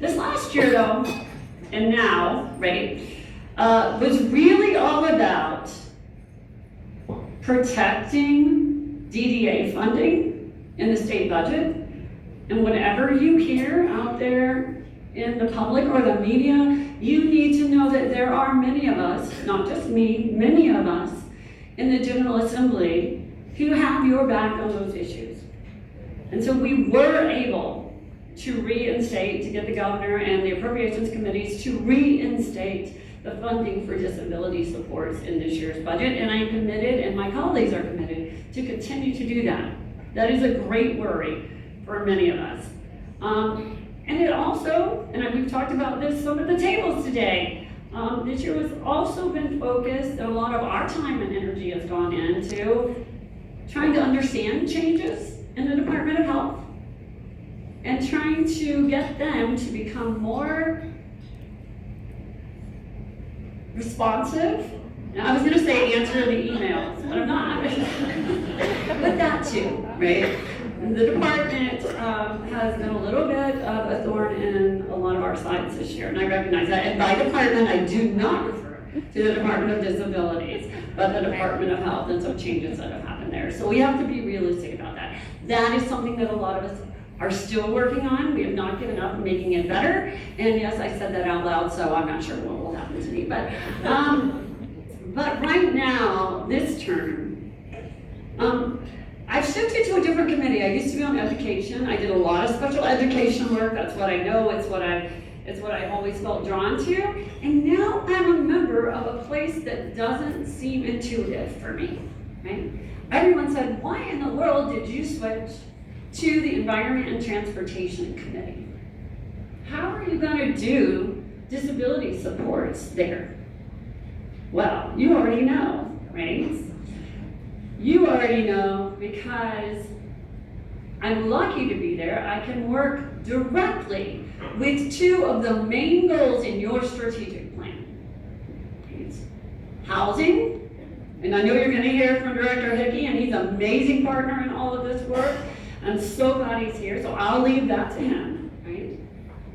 This last year though, and now, right, was really all about protecting DDA funding in the state budget. And whatever you hear out there in the public or the media, you need to know that there are many of us, not just me, many of us in the General Assembly who have your back on those issues. And so we were able to reinstate, to get the governor and the appropriations committees to reinstate the funding for disability supports in this year's budget. And I'm committed, and my colleagues are committed, to continue to do that. That is a great worry for many of us. And it also, and we've talked about this some at the tables today, this year has also been focused, a lot of our time and energy has gone into trying to understand changes in the Department of Health and trying to get them to become more responsive. Now, I was gonna say answer the emails, but I'm not. But that too, right? The department has been a little bit of a thorn in a lot of our sides this year, and I recognize that. And by department, I do not refer to the Department of Disabilities, but the Department of Health and some changes that have happened there. So we have to be realistic about that. That is something that a lot of us are still working on. We have not given up on making it better. And yes, I said that out loud, so I'm not sure what will happen to me. But right now, this term, I've shifted to a different committee. I used to be on education. I did a lot of special education work. That's what I know. It's what I've always felt drawn to. And now I'm a member of a place that doesn't seem intuitive for me, right? Everyone said, why in the world did you switch to the Environment and Transportation Committee? How are you going to do disability supports there? Well, you already know, right? You already know because I'm lucky to be there. I can work directly with two of the main goals in your strategic plan. It's housing, and I know you're going to hear from Director Hickey, and he's an amazing partner in all of this work. I'm so glad he's here, so I'll leave that to him, right?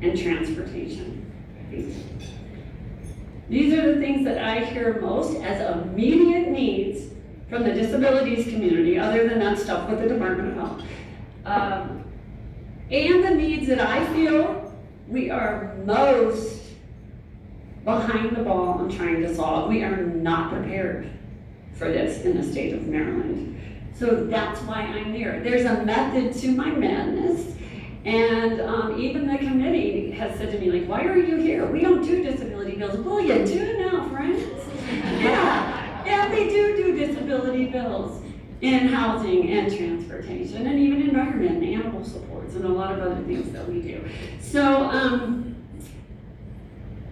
And transportation. Right? These are the things that I hear most as immediate needs from the disabilities community, other than that stuff with the Department of Health. And the needs that I feel we are most behind the ball on trying to solve. We are not prepared for this in the state of Maryland. So that's why I'm there. There's a method to my madness. And even the committee has said to me, like, why are you here? We don't do disability bills. Well, you do now, friends. Yeah, we do disability bills in housing and transportation and even environment and animal supports and a lot of other things that we do. So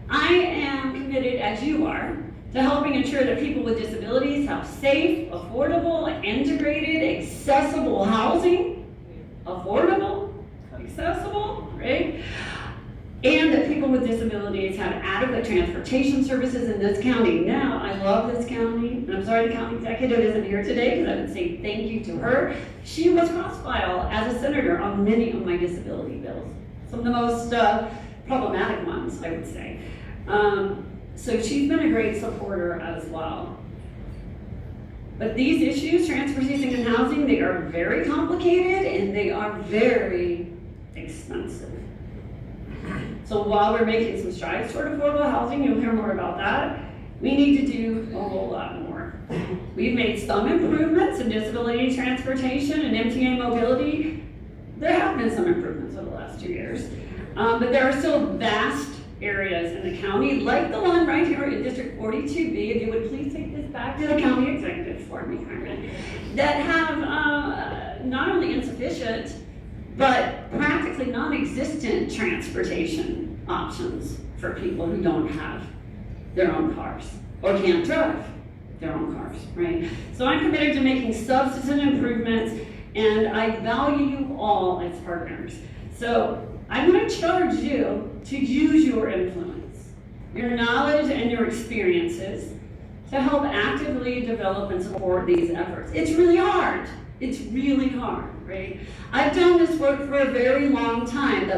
I am committed, as you are, to helping ensure that people with disabilities have safe, affordable, integrated, accessible housing. Affordable, accessible, right? And that people with disabilities have adequate transportation services in this county. Now, I love this county, and I'm sorry the county executive isn't here today because I would say thank you to her. She was cross-file as a senator on many of my disability bills. Some of the most problematic ones, I would say. So she's been a great supporter as well. But these issues, transportation and housing, they are very complicated and they are very expensive. So while we're making some strides toward affordable housing, you'll hear more about that, we need to do a whole lot more. We've made some improvements in disability transportation and MTA mobility. There have been some improvements over the last 2 years, but there are still vast areas in the county, like the one right here in District 42B, if you would please take this back to the county executive for me, Carmen, that have not only insufficient, but practically non-existent transportation options for people who don't have their own cars or can't drive their own cars, right? So I'm committed to making substantive improvements, and I value you all as partners. So I'm going to charge you to use your influence, your knowledge and your experiences to help actively develop and support these efforts. It's really hard. It's really hard, right? I've done this work for a very long time.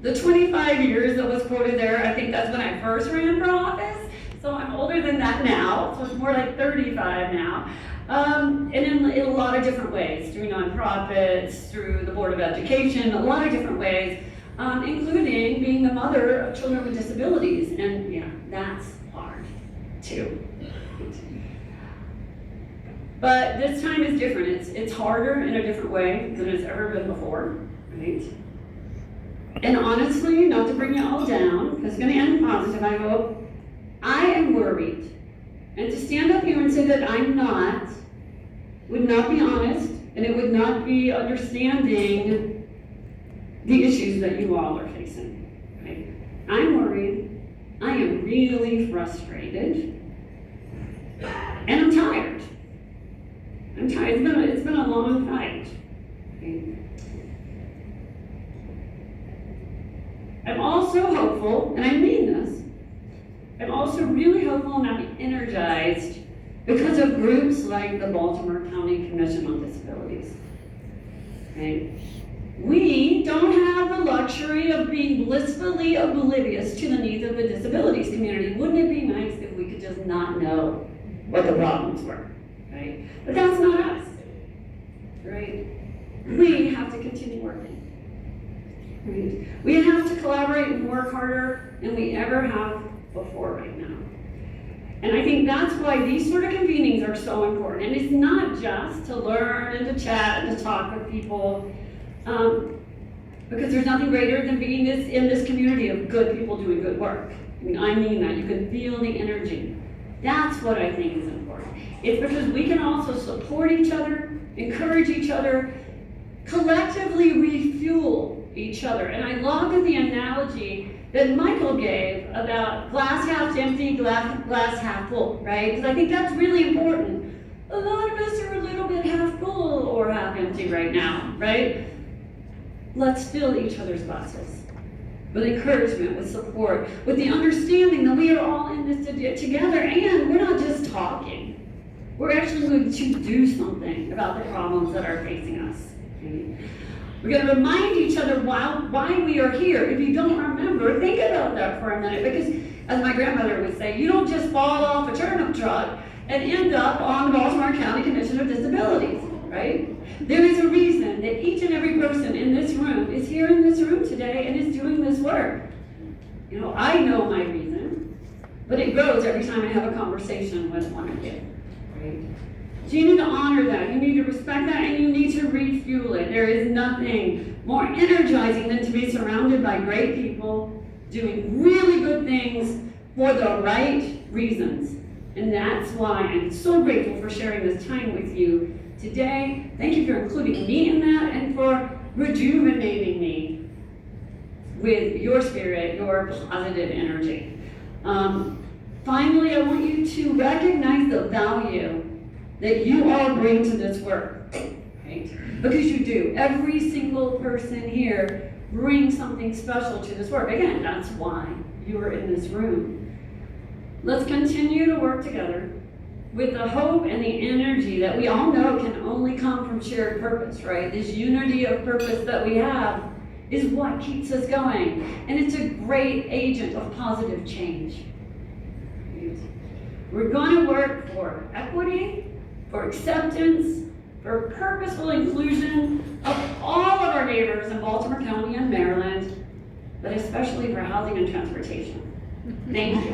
the 25 years that was quoted there, I think that's when I first ran for office. So I'm older than that now, so it's more like 35 now. And in a lot of different ways, through nonprofits, through the Board of Education, a lot of different ways, including being the mother of children with disabilities. And yeah, that's hard too. But this time is different. It's harder in a different way than it's ever been before, right? And honestly, not to bring you all down, because it's going to end positive, I hope, I am worried. And to stand up here and say that I'm not, would not be honest, and it would not be understanding the issues that you all are facing, right? I'm worried. I am really frustrated. And I'm tired. I'm tired. It's been a long fight. Okay? I'm also hopeful, and I mean this, I'm also really hopeful and I'm energized because of groups like the Baltimore County Commission on Disabilities. Okay? We don't have the luxury of being blissfully oblivious to the needs of the disabilities community. Wouldn't it be nice if we could just not know what the problems were? Right? But that's not us. Right? We have to continue working. Right? We have to collaborate and work harder than we ever have before right now. And I think that's why these sort of convenings are so important. And it's not just to learn and to chat and to talk with people, because there's nothing greater than being in this community of good people doing good work. I mean that. You can feel the energy. That's what I think is important. It's because we can also support each other, encourage each other, collectively refuel each other. And I love the analogy that Michael gave about glass half empty, glass half full, right? Because I think that's really important. A lot of us are a little bit half full or half empty right now, right? Let's fill each other's glasses with encouragement, with support, with the understanding that we are all in this together, and we're not just talking. We're actually going to do something about the problems that are facing us. Okay? We're going to remind each other why we are here. If you don't remember, think about that for a minute, because as my grandmother would say, you don't just fall off a turnip truck and end up on the Baltimore County Commission of Disabilities, right? There is a reason that each and every person in this room is here in this room today and is doing this work. You know, I know my reason, but it grows every time I have a conversation with one of you, right? So you need to honor that, you need to respect that, and you need to refuel it. There is nothing more energizing than to be surrounded by great people doing really good things for the right reasons. And that's why I'm so grateful for sharing this time with you today. Thank you for including me in that and for rejuvenating me with your spirit, your positive energy. Finally, I want you to recognize the value that you all bring to this work, right? Because you do. Every single person here brings something special to this work. Again, that's why you're in this room. Let's continue to work together with the hope and the energy that we all know can only come from shared purpose, right? This unity of purpose that we have is what keeps us going. And it's a great agent of positive change. We're going to work for equity, for acceptance, for purposeful inclusion of all of our neighbors in Baltimore County and Maryland, but especially for housing and transportation. Thank you.